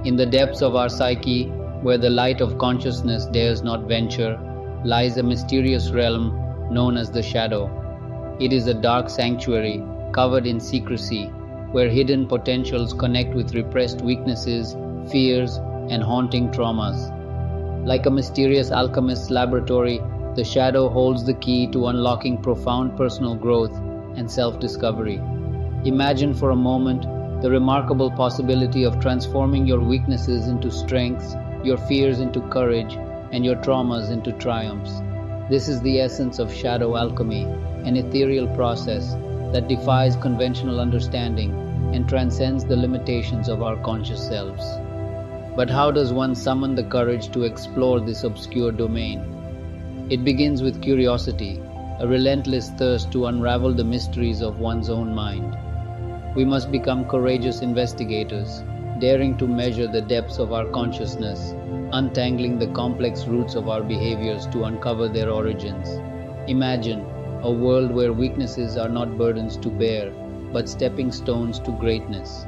In the depths of our psyche, where the light of consciousness dares not venture, lies a mysterious realm known as the shadow. It is a dark sanctuary covered in secrecy, where hidden potentials connect with repressed weaknesses, fears, and haunting traumas. Like a mysterious alchemist's laboratory, the shadow holds the key to unlocking profound personal growth and self-discovery. Imagine for a moment the remarkable possibility of transforming your weaknesses into strengths, your fears into courage, and your traumas into triumphs. This is the essence of shadow alchemy, an ethereal process that defies conventional understanding and transcends the limitations of our conscious selves. But how does one summon the courage to explore this obscure domain? It begins with curiosity, a relentless thirst to unravel the mysteries of one's own mind. We must become courageous investigators, daring to measure the depths of our consciousness, untangling the complex roots of our behaviors to uncover their origins. Imagine a world where weaknesses are not burdens to bear, but stepping stones to greatness.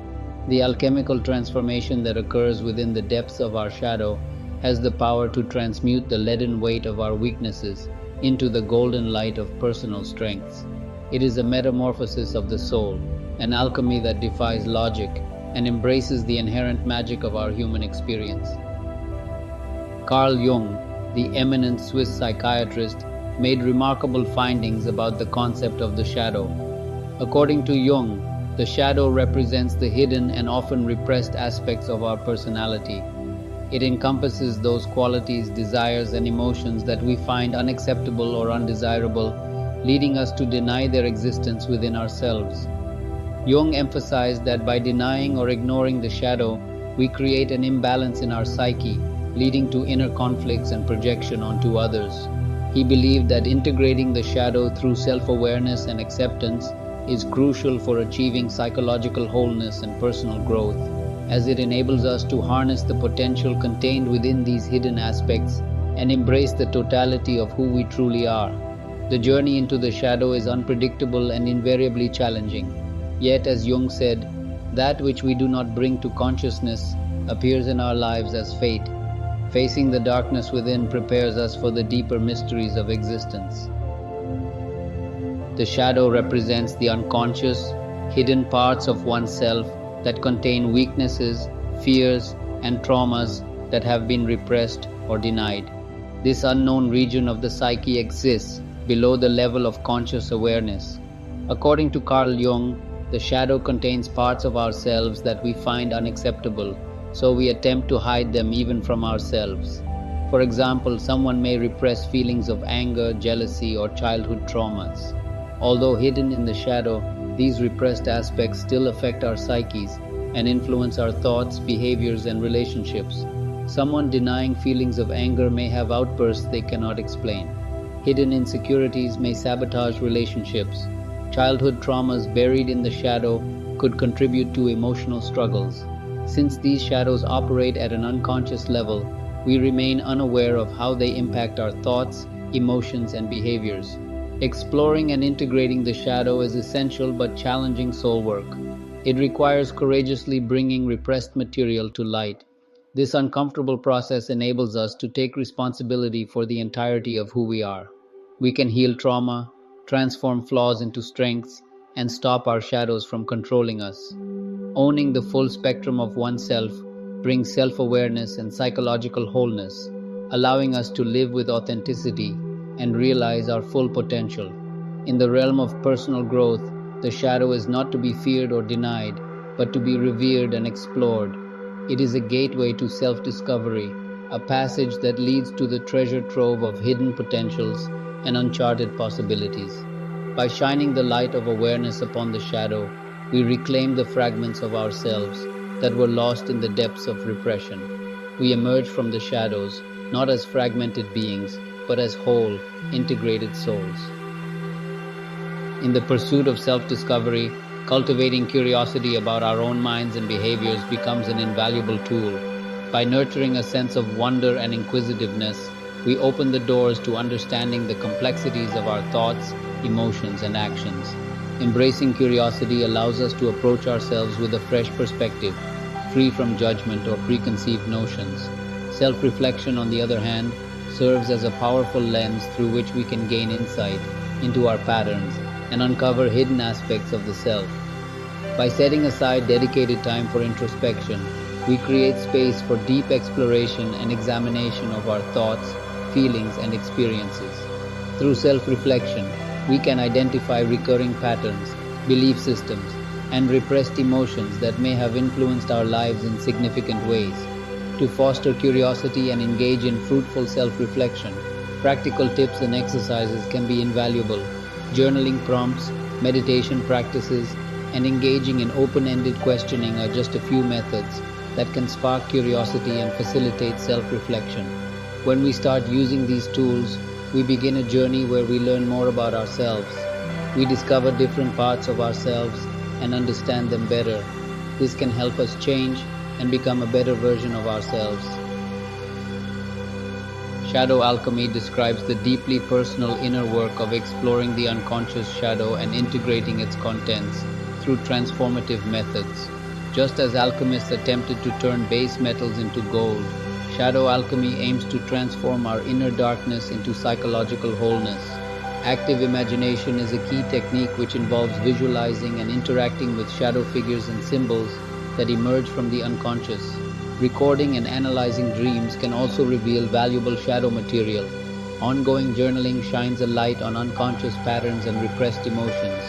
The alchemical transformation that occurs within the depths of our shadow has the power to transmute the leaden weight of our weaknesses into the golden light of personal strengths. It is a metamorphosis of the soul, an alchemy that defies logic and embraces the inherent magic of our human experience. Carl Jung, the eminent Swiss psychiatrist, made remarkable findings about the concept of the shadow. According to Jung, the shadow represents the hidden and often repressed aspects of our personality. It encompasses those qualities, desires, and emotions that we find unacceptable or undesirable, leading us to deny their existence within ourselves. Jung emphasized that by denying or ignoring the shadow, we create an imbalance in our psyche, leading to inner conflicts and projection onto others. He believed that integrating the shadow through self-awareness and acceptance is crucial for achieving psychological wholeness and personal growth, as it enables us to harness the potential contained within these hidden aspects and embrace the totality of who we truly are. The journey into the shadow is unpredictable and invariably challenging. Yet, as Jung said, that which we do not bring to consciousness appears in our lives as fate. Facing the darkness within prepares us for the deeper mysteries of existence. The shadow represents the unconscious, hidden parts of oneself that contain weaknesses, fears, and traumas that have been repressed or denied. This unknown region of the psyche exists below the level of conscious awareness. According to Carl Jung, the shadow contains parts of ourselves that we find unacceptable, so we attempt to hide them even from ourselves. For example, someone may repress feelings of anger, jealousy, or childhood traumas. Although hidden in the shadow, these repressed aspects still affect our psyches and influence our thoughts, behaviors, and relationships. Someone denying feelings of anger may have outbursts they cannot explain. Hidden insecurities may sabotage relationships. Childhood traumas buried in the shadow could contribute to emotional struggles. Since these shadows operate at an unconscious level, we remain unaware of how they impact our thoughts, emotions, and behaviors. Exploring and integrating the shadow is essential but challenging soul work. It requires courageously bringing repressed material to light. This uncomfortable process enables us to take responsibility for the entirety of who we are. We can heal trauma, transform flaws into strengths, and stop our shadows from controlling us. Owning the full spectrum of oneself brings self-awareness and psychological wholeness, allowing us to live with authenticity and realize our full potential. In the realm of personal growth, the shadow is not to be feared or denied, but to be revered and explored. It is a gateway to self-discovery, a passage that leads to the treasure trove of hidden potentials and uncharted possibilities. By shining the light of awareness upon the shadow, we reclaim the fragments of ourselves that were lost in the depths of repression. We emerge from the shadows, not as fragmented beings, but as whole, integrated souls. In the pursuit of self-discovery, cultivating curiosity about our own minds and behaviors becomes an invaluable tool. By nurturing a sense of wonder and inquisitiveness, we open the doors to understanding the complexities of our thoughts, emotions, and actions. Embracing curiosity allows us to approach ourselves with a fresh perspective, free from judgment or preconceived notions. Self-reflection, on the other hand, serves as a powerful lens through which we can gain insight into our patterns and uncover hidden aspects of the self. By setting aside dedicated time for introspection, we create space for deep exploration and examination of our thoughts, feelings, and experiences. Through self-reflection, we can identify recurring patterns, belief systems, and repressed emotions that may have influenced our lives in significant ways. To foster curiosity and engage in fruitful self-reflection, practical tips and exercises can be invaluable. Journaling prompts, meditation practices, and engaging in open-ended questioning are just a few methods that can spark curiosity and facilitate self-reflection. When we start using these tools, we begin a journey where we learn more about ourselves. We discover different parts of ourselves and understand them better. This can help us change and become a better version of ourselves. Shadow alchemy describes the deeply personal inner work of exploring the unconscious shadow and integrating its contents through transformative methods. Just as alchemists attempted to turn base metals into gold, shadow alchemy aims to transform our inner darkness into psychological wholeness. Active imagination is a key technique which involves visualizing and interacting with shadow figures and symbols that emerge from the unconscious. Recording and analyzing dreams can also reveal valuable shadow material. Ongoing journaling shines a light on unconscious patterns and repressed emotions.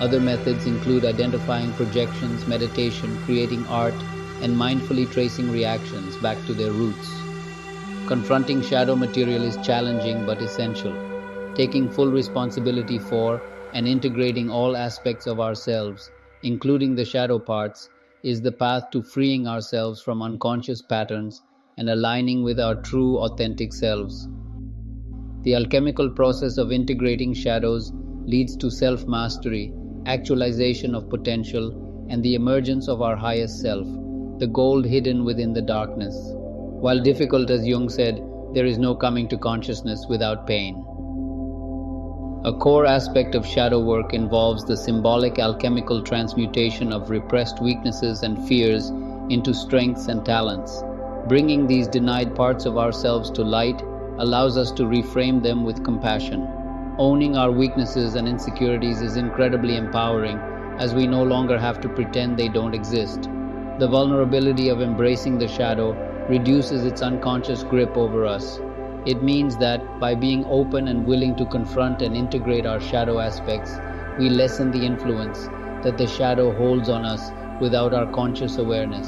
Other methods include identifying projections, meditation, creating art, and mindfully tracing reactions back to their roots. Confronting shadow material is challenging but essential. Taking full responsibility for and integrating all aspects of ourselves, including the shadow parts, is the path to freeing ourselves from unconscious patterns and aligning with our true, authentic selves. The alchemical process of integrating shadows leads to self-mastery, actualization of potential, and the emergence of our highest self, the gold hidden within the darkness. While difficult, as Jung said, there is no coming to consciousness without pain. A core aspect of shadow work involves the symbolic alchemical transmutation of repressed weaknesses and fears into strengths and talents. Bringing these denied parts of ourselves to light allows us to reframe them with compassion. Owning our weaknesses and insecurities is incredibly empowering, as we no longer have to pretend they don't exist. The vulnerability of embracing the shadow reduces its unconscious grip over us. It means that by being open and willing to confront and integrate our shadow aspects, we lessen the influence that the shadow holds on us without our conscious awareness.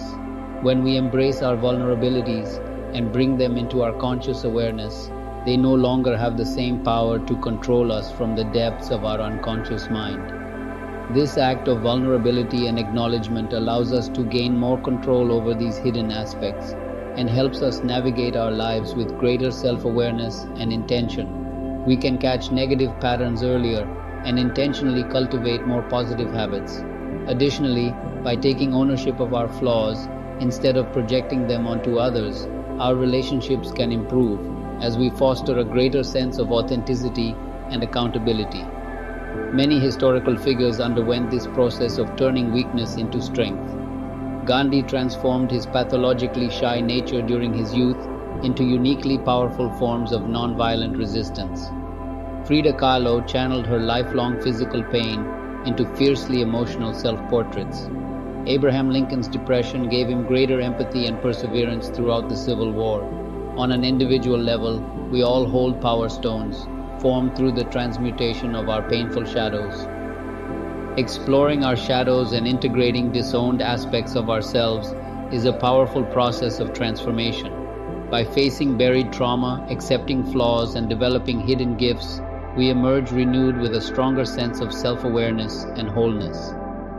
When we embrace our vulnerabilities and bring them into our conscious awareness, they no longer have the same power to control us from the depths of our unconscious mind. This act of vulnerability and acknowledgement allows us to gain more control over these hidden aspects and helps us navigate our lives with greater self-awareness and intention. We can catch negative patterns earlier and intentionally cultivate more positive habits. Additionally, by taking ownership of our flaws instead of projecting them onto others, our relationships can improve as we foster a greater sense of authenticity and accountability. Many historical figures underwent this process of turning weakness into strength. Gandhi transformed his pathologically shy nature during his youth into uniquely powerful forms of non-violent resistance. Frida Kahlo channeled her lifelong physical pain into fiercely emotional self-portraits. Abraham Lincoln's depression gave him greater empathy and perseverance throughout the Civil War. On an individual level, we all hold power stones, formed through the transmutation of our painful shadows. Exploring our shadows and integrating disowned aspects of ourselves is a powerful process of transformation. By facing buried trauma, accepting flaws, and developing hidden gifts, we emerge renewed with a stronger sense of self-awareness and wholeness.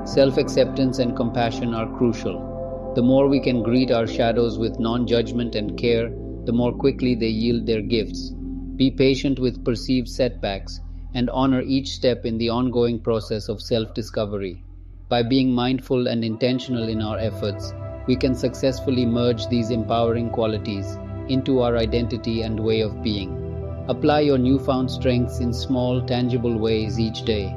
Self-acceptance and compassion are crucial. The more we can greet our shadows with non-judgment and care, the more quickly they yield their gifts. Be patient with perceived setbacks and honor each step in the ongoing process of self-discovery. By being mindful and intentional in our efforts, we can successfully merge these empowering qualities into our identity and way of being. Apply your newfound strengths in small, tangible ways each day.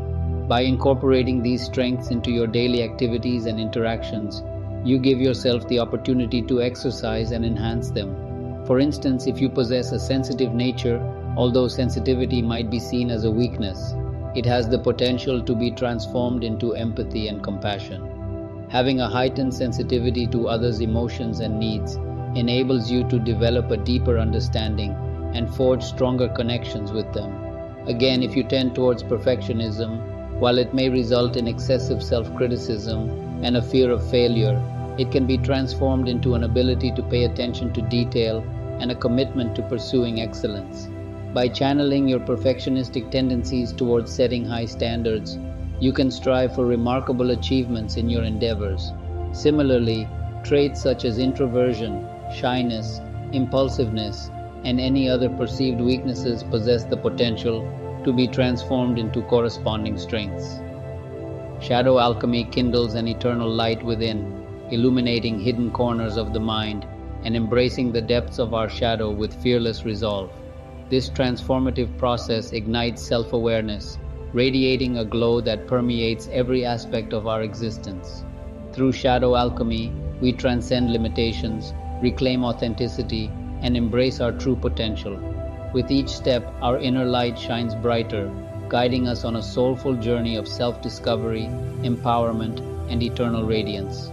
By incorporating these strengths into your daily activities and interactions, You give yourself the opportunity to exercise and enhance them. For instance, if you possess a sensitive nature, although sensitivity might be seen as a weakness, it has the potential to be transformed into empathy and compassion. Having a heightened sensitivity to others' emotions and needs enables you to develop a deeper understanding and forge stronger connections with them. Again, if you tend towards perfectionism, while it may result in excessive self-criticism and a fear of failure, it can be transformed into an ability to pay attention to detail and a commitment to pursuing excellence. By channeling your perfectionistic tendencies towards setting high standards, you can strive for remarkable achievements in your endeavors. Similarly, traits such as introversion, shyness, impulsiveness, and any other perceived weaknesses possess the potential to be transformed into corresponding strengths. Shadow alchemy kindles an eternal light within, illuminating hidden corners of the mind and embracing the depths of our shadow with fearless resolve. This transformative process ignites self-awareness, radiating a glow that permeates every aspect of our existence. Through shadow alchemy, we transcend limitations, reclaim authenticity, and embrace our true potential. With each step, our inner light shines brighter, guiding us on a soulful journey of self-discovery, empowerment, and eternal radiance.